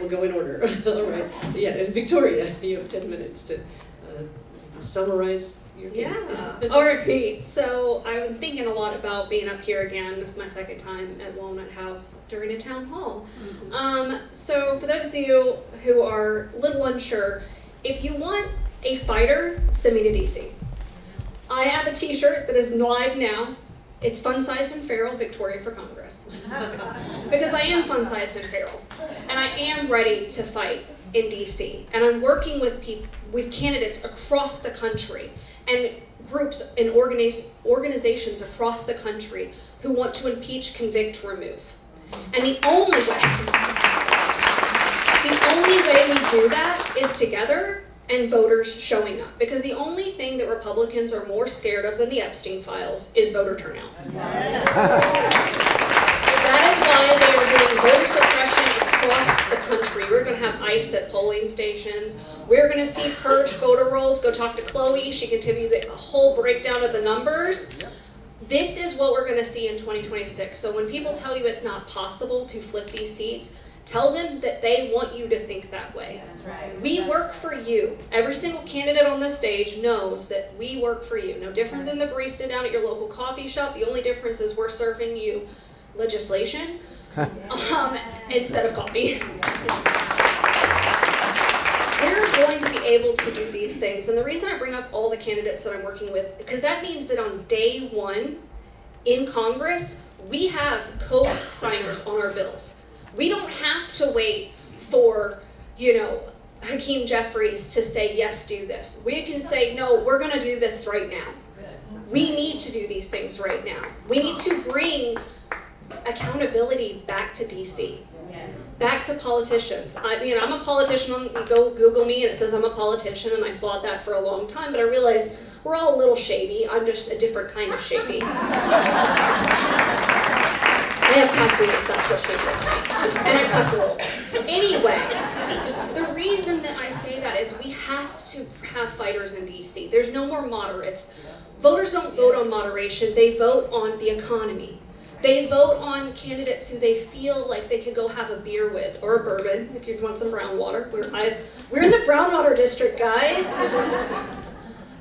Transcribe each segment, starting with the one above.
we'll go in order. All right. Yeah, and Victoria, you have 10 minutes to summarize your case. Yeah. All right. So I've been thinking a lot about being up here again. This is my second time at Walnut House during a town hall. So for those of you who are a little unsure, if you want a fighter, send me to DC. I have a t-shirt that is live now. It's fun-sized and feral, Victoria for Congress. Because I am fun-sized and feral. And I am ready to fight in DC. And I'm working with candidates across the country and groups and organizations across the country who want to impeach, convict, remove. And the only way we do that is together and voters showing up. Because the only thing that Republicans are more scared of than the Epstein files is voter turnout. That is why they are doing voter suppression across the country. We're going to have ICE at polling stations. We're going to see purged voter rolls. Go talk to Chloe. She can give you the whole breakdown of the numbers. This is what we're going to see in 2026. So when people tell you it's not possible to flip these seats, tell them that they want you to think that way. Right. We work for you. Every single candidate on this stage knows that we work for you. No different than the barista down at your local coffee shop. The only difference is we're serving you legislation instead of coffee. We're going to be able to do these things. And the reason I bring up all the candidates that I'm working with, because that means that on day one in Congress, we have co-signers on our bills. We don't have to wait for, Hakeem Jeffries to say, yes, do this. We can say, no, we're going to do this right now. We need to do these things right now. We need to bring accountability back to DC, back to politicians. I'm a politician. You go Google me and it says I'm a politician, and I fought that for a long time, but I realized we're all a little shady. I'm just a different kind of shady. I have tattoos, that's what shady is. And I cuss a little. Anyway, the reason that I say that is we have to have fighters in DC. There's no more moderates. Voters don't vote on moderation, they vote on the economy. They vote on candidates who they feel like they could go have a beer with, or a bourbon, if you want some brown water. We're in the brown water district, guys.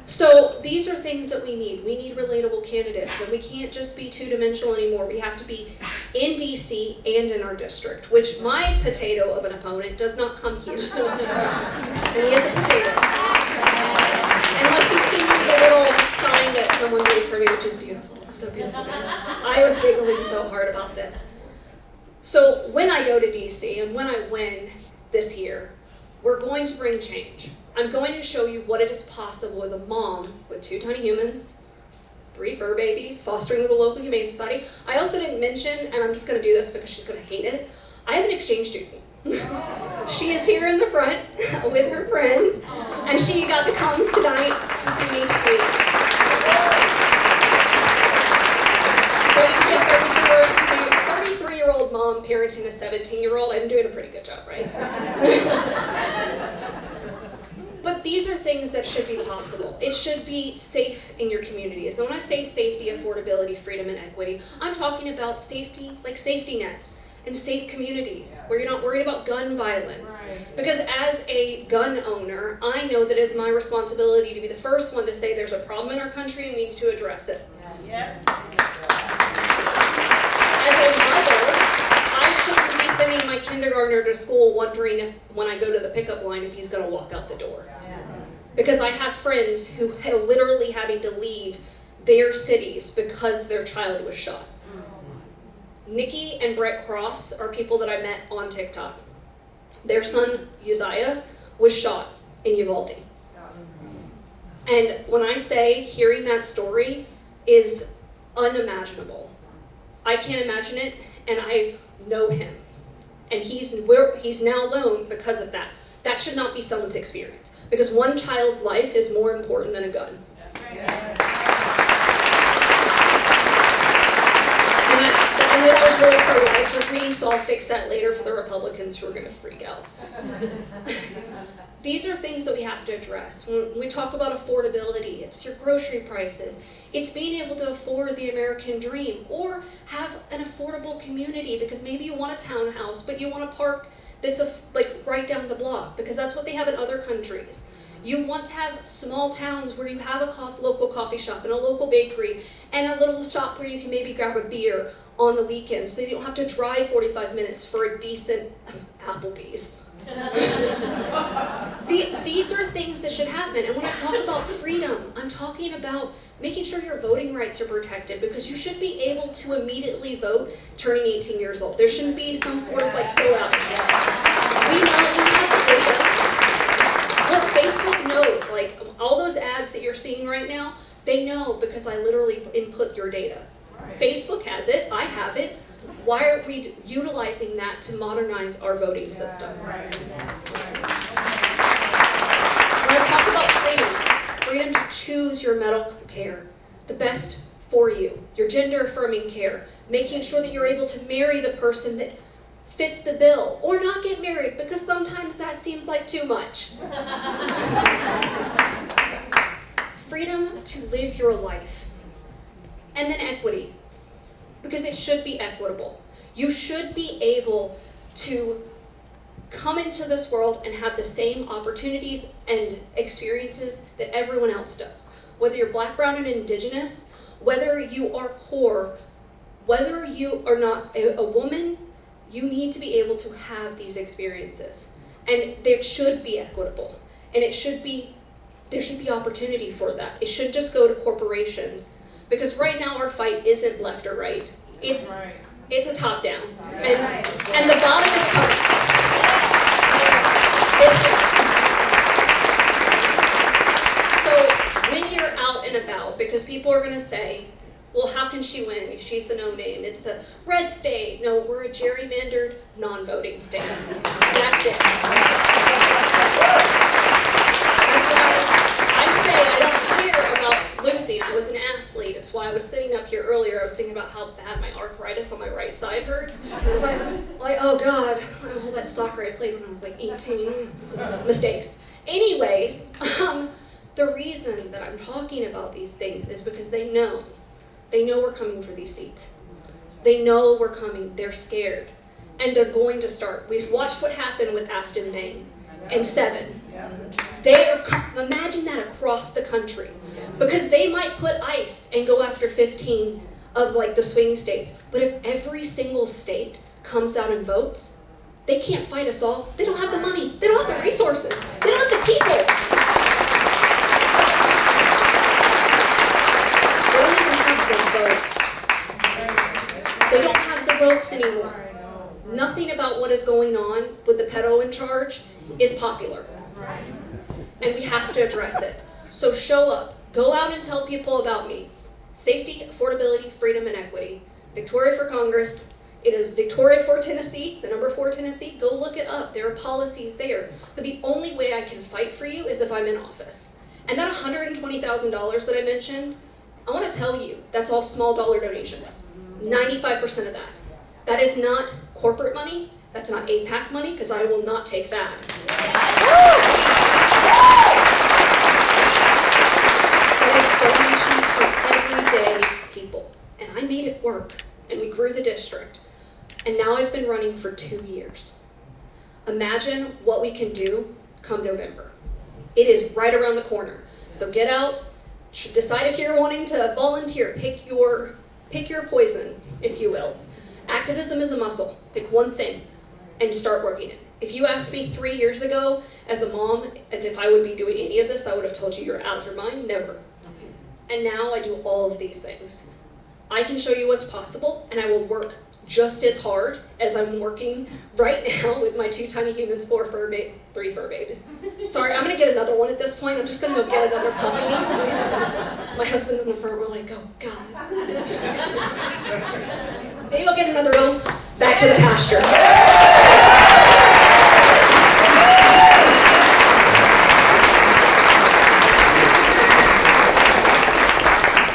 So these are things that we need. We need relatable candidates, and we can't just be two-dimensional anymore. We have to be in DC and in our district, which my potato of an opponent does not come here. And he is a potato. Unless you've seen the little sign that someone made for me, which is beautiful. It's so beautiful, guys. I was giggling so hard about this. So when I go to DC and when I win this year, we're going to bring change. I'm going to show you what it is possible with a mom with 2 tiny humans, 3 fur babies, fostering with a local humane society. I also didn't mention, and I'm just going to do this because she's going to hate it, I have an exchange student. She is here in the front with her friends, and she got to come tonight to see me speak. So you get 33-year-old mom parenting a 17-year-old. I'm doing a pretty good job, right? But these are things that should be possible. It should be safe in your communities. And when I say safety, affordability, freedom, and equity, I'm talking about safety, like safety nets and safe communities where you're not worried about gun violence. Right. Because as a gun owner, I know that it is my responsibility to be the first one to say there's a problem in our country and we need to address it. Yeah. As a mother, I shouldn't be sending my kindergartner to school wondering if, when I go to the pickup line, if he's going to walk out the door. Because I have friends who are literally having to leave their cities because their child was shot. Nikki and Brett Cross are people that I met on TikTok. Their son, Uzziah, was shot in Uvalde. And when I say hearing that story is unimaginable, I can't imagine it, and I know him. And he's now alone because of that. That should not be someone's experience. Because one child's life is more important than a gun. And that was really pro-life with me, so I'll fix that later for the Republicans who are going to freak out. These are things that we have to address. When we talk about affordability, it's your grocery prices. It's being able to afford the American dream or have an affordable community because maybe you want a townhouse, but you want to park that's like right down the block, because that's what they have in other countries. You want to have small towns where you have a local coffee shop and a local bakery and a little shop where you can maybe grab a beer on the weekend, so you don't have to drive 45 minutes for a decent Applebee's. These are things that should happen. And when I talk about freedom, I'm talking about making sure your voting rights are protected, because you should be able to immediately vote turning 18 years old. There shouldn't be some sort of like fill out. We know we have the data. Look, Facebook knows, like all those ads that you're seeing right now, they know because I literally input your data. Facebook has it, I have it. Why aren't we utilizing that to modernize our voting system? When I talk about freedom to choose your medical care, the best for you, your gender affirming care, making sure that you're able to marry the person that fits the bill, or not get married, because sometimes that seems like too much. Freedom to live your life. And then equity, because it should be equitable. You should be able to come into this world and have the same opportunities and experiences that everyone else does. Whether you're black, brown, and indigenous, whether you are poor, whether you are not a woman, you need to be able to have these experiences. And they should be equitable. And there should be opportunity for that. It should just go to corporations. Because right now our fight isn't left or right. It's a top down. And the bottom is coming. So when you're out and about, because people are going to say, well, how can she win? She's a no name. It's a red state. No, we're a gerrymandered, non-voting state. That's it. That's why I say I don't care about losing. I was an athlete. It's why I was sitting up here earlier. I was thinking about how bad my arthritis on my right side hurts. Because I'm like, oh God, all that soccer I played when I was like 18. Mistakes. Anyways, the reason that I'm talking about these things is because they know. They know we're coming for these seats. They know we're coming. They're scared. And they're going to start. We watched what happened with Afton, Maine, and 7. Imagine that across the country. Because they might put ICE and go after 15 of like the swing states. But if every single state comes out and votes, they can't fight us all. They don't have the money. They don't have the resources. They don't have the people. They don't even have the votes. They don't have the votes anymore. Nothing about what is going on with the pedo in charge is popular. And we have to address it. So show up. Go out and tell people about me. Safety, affordability, freedom, and equity. Victoria for Congress. It is Victoria for Tennessee, the number 4 Tennessee. Go look it up. There are policies there. But the only way I can fight for you is if I'm in office. And that $120,000 that I mentioned, I want to tell you, that's all small dollar donations. 95% of that. That is not corporate money. That's not AIPAC money, because I will not take that. Donations from everyday people. And I made it work. And we grew the district. And now I've been running for 2 years. Imagine what we can do come November. It is right around the corner. So get out, decide if you're wanting to volunteer, pick your poison, if you will. Activism is a muscle. Pick one thing and start working it. If you asked me 3 years ago as a mom if I would be doing any of this, I would have told you you're out of your mind. Never. And now I do all of these things. I can show you what's possible, and I will work just as hard as I'm working right now with my 2 tiny humans, 3 fur babies. Sorry, I'm gonna get another one at this point. I'm just gonna go get another puppy. My husband's in the front, we're like, oh God. Maybe I'll get another one back to the pasture.